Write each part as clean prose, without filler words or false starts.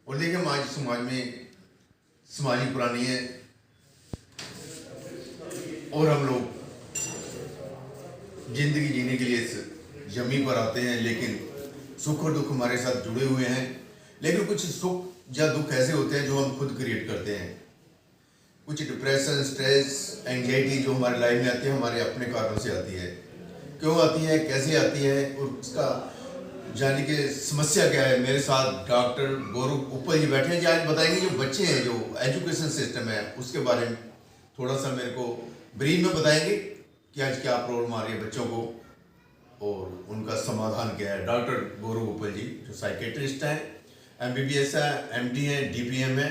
और देखिए हम आज समाज में समाजी पुरानी है और हम लोग जिंदगी जीने के लिए इस जमी पर आते हैं, लेकिन सुख और दुख हमारे साथ जुड़े हुए हैं। लेकिन कुछ सुख या दुख ऐसे होते हैं जो हम खुद क्रिएट करते हैं। कुछ डिप्रेशन, स्ट्रेस, एंजाइटी जो हमारी लाइफ में आती है हमारे अपने कारणों से आती है। क्यों आती है, कैसे आती है और उसका जाने की समस्या क्या है। मेरे साथ डॉक्टर गौरव उपल जी बैठे हैं जो आज बताएंगे जो बच्चे हैं, जो एजुकेशन सिस्टम है उसके बारे में थोड़ा सा मेरे को ब्रीफ में बताएंगे कि आज क्या प्रॉब्लम आ रही है बच्चों को और उनका समाधान क्या है। डॉक्टर गौरव उपल जी जो साइकेट्रिस्ट हैं, MBBS है, MD है, DPM है,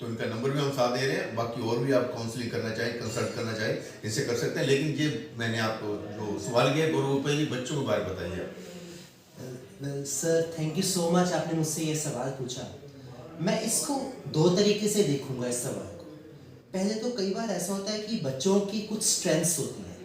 तो इनका नंबर भी हम साथ दे रहे हैं। बाकी और भी आप काउंसलिंग करना चाहें, कंसल्ट करना चाहें, इनसे कर सकते हैं। लेकिन ये मैंने आपको जो सवाल किया गौरव उपल जी, बच्चों के बारे में बताइए। Sir thank you so much, आपने मुझसे ये सवाल पूछा। मैं इसको दो तरीके से देखूंगा इस सवाल को। पहले तो कई बार ऐसा होता है कि बच्चों की कुछ स्ट्रेंथ्स होती हैं।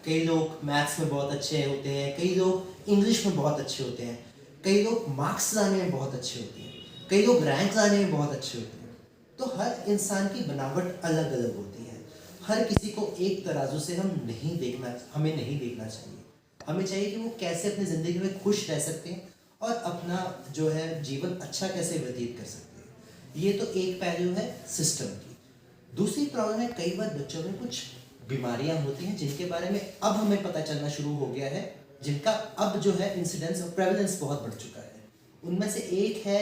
कई लोग मैथ्स में बहुत अच्छे होते हैं, कई लोग इंग्लिश में बहुत अच्छे होते हैं, कई लोग मार्क्स लाने में बहुत अच्छे होते हैं, कई लोग रैंक लाने में बहुत अच्छे होते हैं। तो हर इंसान की बनावट अलग अलग होती है। हर किसी को एक तराजू से हमें नहीं देखना चाहिए। हमें चाहिए कि वो कैसे अपनी ज़िंदगी में खुश रह सकते हैं और अपना जो है जीवन अच्छा कैसे व्यतीत कर सकते हैं। ये तो एक पहलू है सिस्टम की। दूसरी प्रॉब्लम है, कई बार बच्चों में कुछ बीमारियां होती हैं जिनके बारे में अब हमें पता चलना शुरू हो गया है, जिनका अब जो है इंसिडेंस और प्रेवलेंस बहुत बढ़ चुका है। उनमें से एक है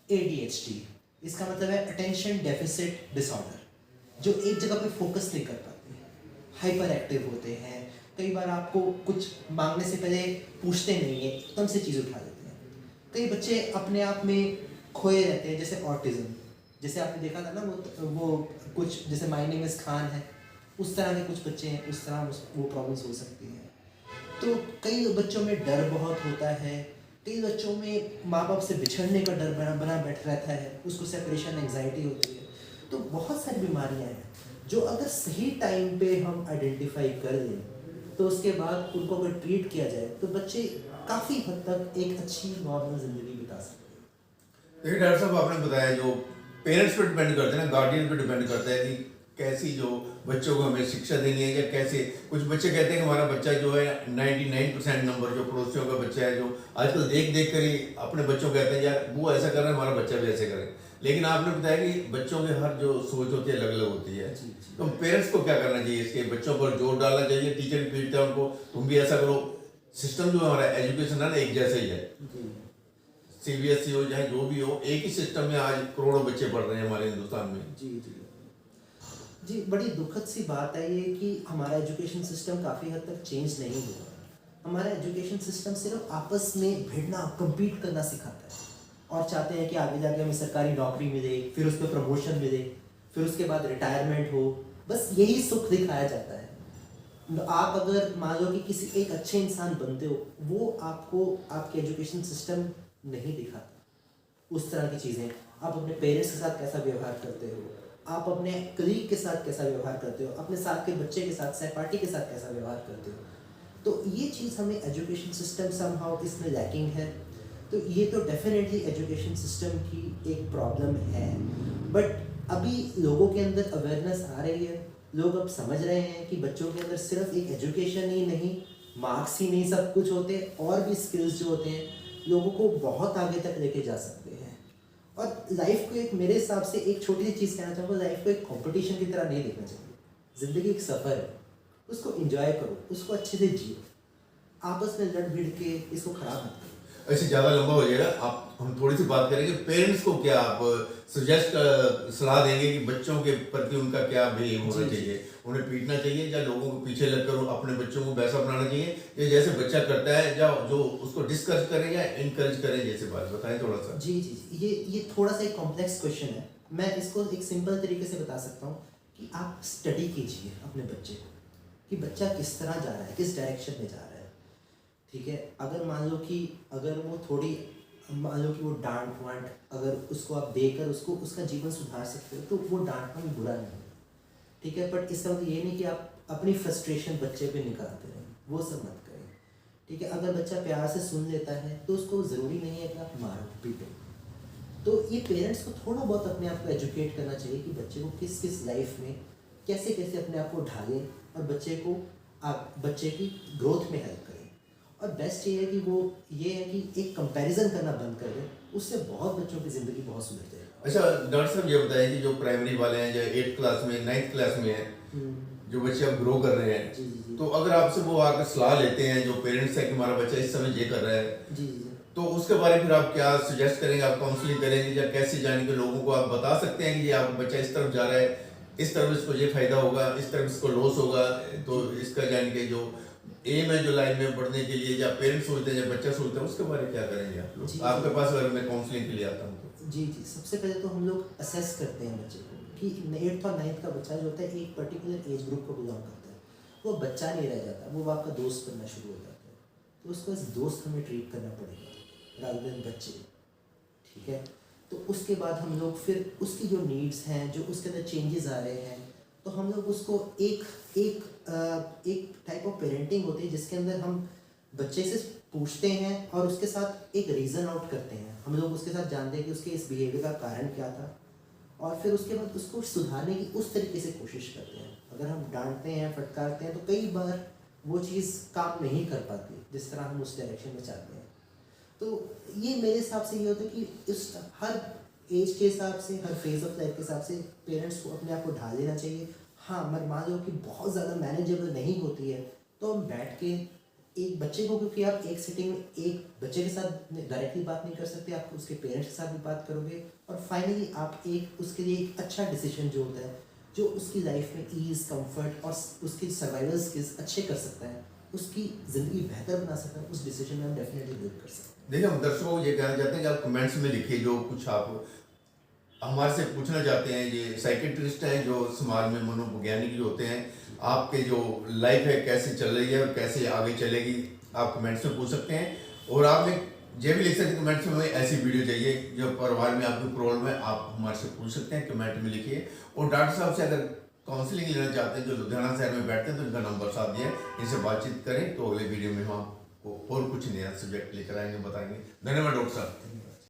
ADHD। इसका मतलब है अटेंशन डेफिसिट डिसऑर्डर, जो एक जगह पे फोकस नहीं कर पाते, हाइपर एक्टिव होते हैं। कई बार आपको कुछ मांगने से पहले पूछते नहीं है, एकदम से चीज़ उठा लेते हैं। कई बच्चे अपने आप में खोए रहते हैं, जैसे ऑटिज्म। जैसे आपने देखा था ना वो कुछ जैसे माय नेम इज़ खान है, उस तरह के कुछ बच्चे हैं, उस तरह वो प्रॉब्लम्स हो सकती हैं। तो कई बच्चों में डर बहुत होता है। कई बच्चों में माँ बाप से बिछड़ने का डर बना बैठ रहता है, उसको सेपरेशन एंग्जाइटी होती है। तो बहुत सारी बीमारियाँ हैं जो अगर सही टाइम पे हम आइडेंटिफाई कर लें, तो उसके बाद उनको अगर ट्रीट किया जाए तो बच्चे काफ़ी हद तक एक अच्छी नॉर्मल ज़िंदगी बिता सकते हैं। देखिए डॉक्टर साहब, आपने बताया जो पेरेंट्स पे डिपेंड करते हैं ना, गार्डियन पे डिपेंड करता है कि कैसी जो बच्चों को हमें शिक्षा देनी है, या कैसे कुछ बच्चे कहते हैं कि हमारा बच्चा जो है 99% नंबर जो पड़ोसियों का बच्चा है, जो आजकल देख देख कर ही अपने बच्चों को कहते हैं यार वो ऐसा कर रहा है, हमारा बच्चा भी ऐसे करे। लेकिन आपने बताया कि बच्चों के हर जो सोच होती है अलग अलग होती है। जी जी तो पेरेंट्स को क्या करना चाहिए, इसके बच्चों पर जोर डालना चाहिए, टीचर भी पीटता है उनको तुम भी ऐसा करो। सिस्टम जो हमारा एजुकेशन है ना एक जैसा ही है, जी CBSE हो चाहे जो भी हो, एक ही सिस्टम में आज करोड़ों बच्चे पढ़ रहे हैं हमारे हिंदुस्तान में। जी जी जी बड़ी दुखद सी बात है ये कि हमारा एजुकेशन सिस्टम काफ़ी हद तक चेंज नहीं हुआ। हमारा एजुकेशन सिस्टम सिर्फ आपस में भिड़ना, कम्पीट करना सिखाता है और चाहते हैं कि आगे जाके हमें सरकारी नौकरी मिले, फिर उस पर प्रमोशन मिले, फिर उसके बाद रिटायरमेंट हो। बस यही सुख दिखाया जाता है। आप अगर मान लो कि किसी एक अच्छे इंसान बनते हो, वो आपको आपके एजुकेशन सिस्टम नहीं दिखाता। उस तरह की चीज़ें, आप अपने पेरेंट्स के साथ कैसा व्यवहार करते हो, आप अपने कलीग के साथ कैसा व्यवहार करते हो, अपने साथ के बच्चे के साथ, सहपाठी के साथ कैसा व्यवहार करते हो, तो ये चीज़ हमें एजुकेशन सिस्टम समहाउ इसमें लैकिंग है। तो ये तो डेफिनेटली एजुकेशन सिस्टम की एक प्रॉब्लम है। बट अभी लोगों के अंदर अवेयरनेस आ रही है। लोग अब समझ रहे हैं कि बच्चों के अंदर सिर्फ एक एजुकेशन ही नहीं, मार्क्स ही नहीं सब कुछ होते, और भी स्किल्स जो होते हैं लोगों को बहुत आगे तक लेके जा सकते हैं। और लाइफ को एक, मेरे हिसाब से एक छोटी सी चीज़ कहना चाहूँगा, लाइफ को एक कंपटीशन की तरह नहीं देखना चाहिए। ज़िंदगी एक सफ़र है, उसको एंजॉय करो, उसको अच्छे से जियो। आपस में लड़ भिड़ के इसको खराब मत करो। ऐसे ज़्यादा लंबा हो जाएगा, आप हम थोड़ी सी बात करेंगे। पेरेंट्स को क्या आप सजेस्ट सलाह देंगे कि बच्चों के प्रति उनका क्या बिहेव होना चाहिए? उन्हें पीटना चाहिए या लोगों को पीछे लगकर अपने बच्चों को वैसा बनाना चाहिए, या जैसे बच्चा करता है या जो उसको डिस्कस करें या इनकरेज करें, जैसे बात बताएं थोड़ा सा। जी जी जी ये थोड़ा सा एक कॉम्प्लेक्स क्वेश्चन है। मैं इसको एक सिंपल तरीके से बता सकता हूँ कि आप स्टडी कीजिए अपने बच्चे को, कि बच्चा किस तरह जा रहा है, किस डायरेक्शन में जा रहा है। ठीक है, अगर मान लो कि अगर वो थोड़ी, मान लो कि वो डांट वांट अगर उसको आप देकर उसको उसका जीवन सुधार सकते हो, तो वो डांटना भी बुरा नहीं है। ठीक है, बट इसका मतलब ये नहीं कि आप अपनी फ्रस्ट्रेशन बच्चे पे निकालते रहें, वो सब मत करें। ठीक है, अगर बच्चा प्यार से सुन लेता है तो उसको ज़रूरी नहीं है कि आप मारो पीटो। तो ये पेरेंट्स को थोड़ा बहुत अपने आप को एजुकेट करना चाहिए कि बच्चे को किस किस लाइफ में कैसे कैसे अपने आप को ढालें और बच्चे को आप बच्चे की ग्रोथ में हेल्प करें। और बेस्ट ये है कि वो ये है कि एक कंपैरिजन करना बंद कर दें, उससे बहुत बच्चों की ज़िंदगी बहुत सुधर जाएगी। अच्छा डॉक्टर साहब ये बताएं कि जो प्राइमरी वाले हैं, जो 8th क्लास में 9th क्लास में हैं, जो बच्चे अब ग्रो कर रहे हैं, जी जी जी तो अगर आपसे वो आकर सलाह लेते हैं, जो पेरेंट्स है कि हमारा बच्चा इस समय ये कर रहा है, जी जी तो उसके बारे में फिर आप क्या सजेस्ट करेंगे? आप काउंसलिंग करेंगे या कैसे जानेंगे? लोगों को आप बता सकते हैं कि ये आपका बच्चा इस तरफ जा रहा है, इस तरफ इसको ये फायदा होगा, इस तरफ इसको लॉस होगा, तो इसका जान के जो एम है जो लाइफ में बढ़ने के लिए, या पेरेंट्स सोचते हैं या बच्चा सोचता है, उसके बारे में क्या करेंगे आप लोग? जी, आपके जी। पास अगर मैं काउंसलिंग के लिए आता हूँ तो जी जी सबसे पहले तो हम लोग असेस करते हैं बच्चे को कि 8th और 9th का बच्चा जो होता है एक पर्टिकुलर एज ग्रुप को बिलोंग करता है, वो बच्चा नहीं रह जाता, वो आपका दोस्त बनना शुरू हो जाता है। तो उसको एज दोस्त हमें ट्रीट करना पड़ेगा रादर देन बच्चे, ठीक है। तो उसके बाद हम लोग फिर उसकी जो नीड्स हैं, जो उसके अंदर चेंजेस आ रहे हैं, तो हम लोग उसको एक टाइप ऑफ पेरेंटिंग होती है जिसके अंदर हम बच्चे से पूछते हैं और उसके साथ एक रीज़न आउट करते हैं। हम लोग उसके साथ जानते हैं कि उसके इस बिहेवियर का कारण क्या था, और फिर उसके बाद उसको सुधारने की उस तरीके से कोशिश करते हैं। अगर हम डांटते हैं, फटकारते हैं, तो कई बार वो चीज़ काम नहीं कर पाती जिस तरह हम उस डायरेक्शन में चाहते हैं। तो ये मेरे हिसाब से ये होता है कि इस हर एज के हिसाब से, हर फेज ऑफ लाइफ के हिसाब से पेरेंट्स को अपने आप को ढाल लेना चाहिए। हाँ, मगर मान लो कि बहुत ज़्यादा मैनेजेबल नहीं होती है, तो हम बैठ के एक बच्चे को, क्योंकि आप एक सिटिंग में एक बच्चे के साथ डायरेक्टली बात नहीं कर सकते, आप उसके पेरेंट्स के साथ भी बात करोगे, और फाइनली आप एक उसके लिए एक अच्छा डिसीजन जो होता है, जो उसकी लाइफ में ईज़, कंफर्ट और उसकी सर्वाइवल स्किल्स अच्छे कर सकता है, उसकी ज़िंदगी बेहतर बना सकता है, उस डिसीजन में हम डेफिनेटली हेल्प कर सकते हैं। देखिए हम दर्शकों को ये कहना चाहते हैं कि आप कमेंट्स में लिखिए जो कुछ आप हमारे से पूछना चाहते हैं। ये साइकेट्रिस्ट हैं जो समाज में मनोवैज्ञानिक जो होते हैं, आपके जो लाइफ है कैसे चल रही है और कैसे आगे चलेगी, आप कमेंट्स में पूछ सकते हैं। और आप ये भी लिख सकते हैं कमेंट्स में, हमें ऐसी वीडियो चाहिए जो परिवार में आपकी प्रॉब्लम है, आप हमारे से पूछ सकते हैं, कमेंट में लिखिए। और डॉक्टर साहब से अगर काउंसलिंग लेना चाहते हैं जो लुधियाना शहर में बैठते हैं, तो इनका नंबर साथ दिया है, इनसे बातचीत करें। तो अगले वीडियो में हम आपको और कुछ नया सब्जेक्ट लेकर आएंगे, बताएंगे। धन्यवाद डॉक्टर साहब।